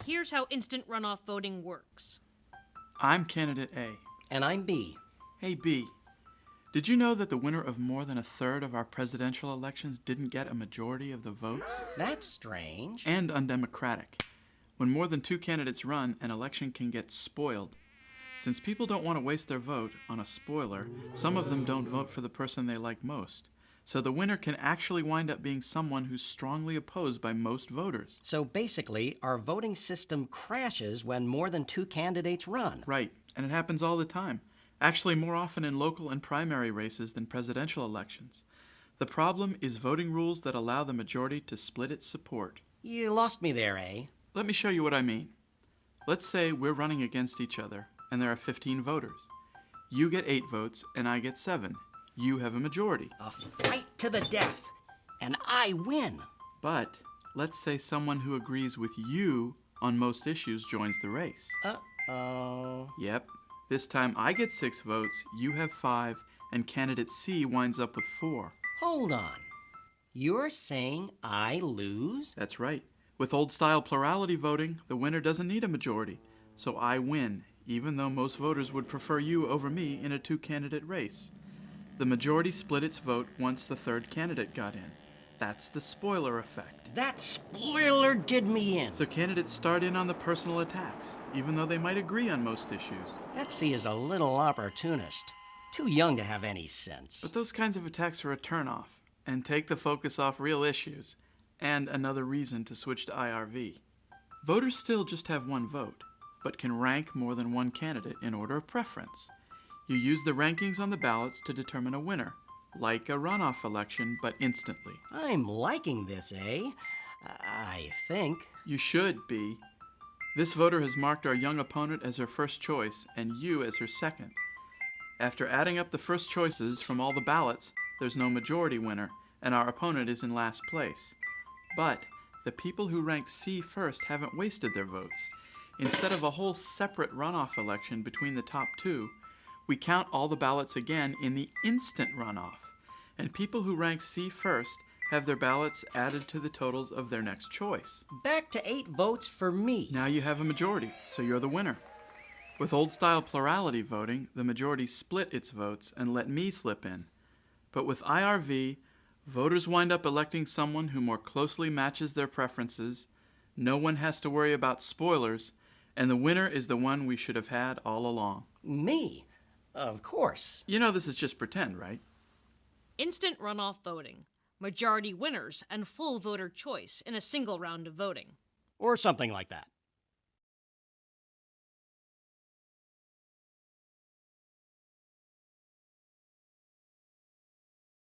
here's how instant runoff voting works. I'm candidate A. And I'm B. Hey, B. Did you know that the winner of more than a third of our presidential elections didn't get a majority of the votes? That's strange. And undemocratic. When more than 2 candidates run, an election can get spoiled. Since people don't want to waste their vote on a spoiler, some of them don't vote for the person they like most. So the winner can actually wind up being someone who's strongly opposed by most voters. So basically, our voting system crashes when more than 2 candidates run. Right, and it happens all the time. Actually, more often in local and primary races than presidential elections. The problem is voting rules that allow the majority to split its support. You lost me there, eh? Let me show you what I mean. Let's say we're running against each other, and there are 15 voters. You get 8 votes, and I get 7. You have a majority. A fight to the death, and I win. But let's say someone who agrees with you on most issues joins the race. Uh-oh. Yep. This time I get 6 votes, you have 5, and candidate C winds up with 4. Hold on. You're saying I lose? That's right. With old-style plurality voting, the winner doesn't need a majority. So I win, even though most voters would prefer you over me in a 2-candidate race. The majority split its vote once the 3rd candidate got in. That's the spoiler effect. That spoiler did me in. So candidates start in on the personal attacks, even though they might agree on most issues. Betsy is a little opportunist. Too young to have any sense. But those kinds of attacks are a turnoff, and take the focus off real issues, and another reason to switch to IRV. Voters still just have one vote, but can rank more than one candidate in order of preference. You use the rankings on the ballots to determine a winner, like a runoff election, but instantly. I'm liking this, eh? I think. You should be. This voter has marked our young opponent as her first choice, and you as her second. After adding up the first choices from all the ballots, there's no majority winner, and our opponent is in last place. But the people who ranked C first haven't wasted their votes. Instead of a whole separate runoff election between the top 2, we count all the ballots again in the instant runoff, and people who ranked C first have their ballots added to the totals of their next choice. Back to 8 votes for me. Now you have a majority, so you're the winner. With old-style plurality voting, the majority split its votes and let me slip in. But with IRV, voters wind up electing someone who more closely matches their preferences, no one has to worry about spoilers, and the winner is the one we should have had all along. Me? Of course. You know this is just pretend, right? Instant runoff voting. Majority winners and full voter choice in a single round of voting. Or something like that.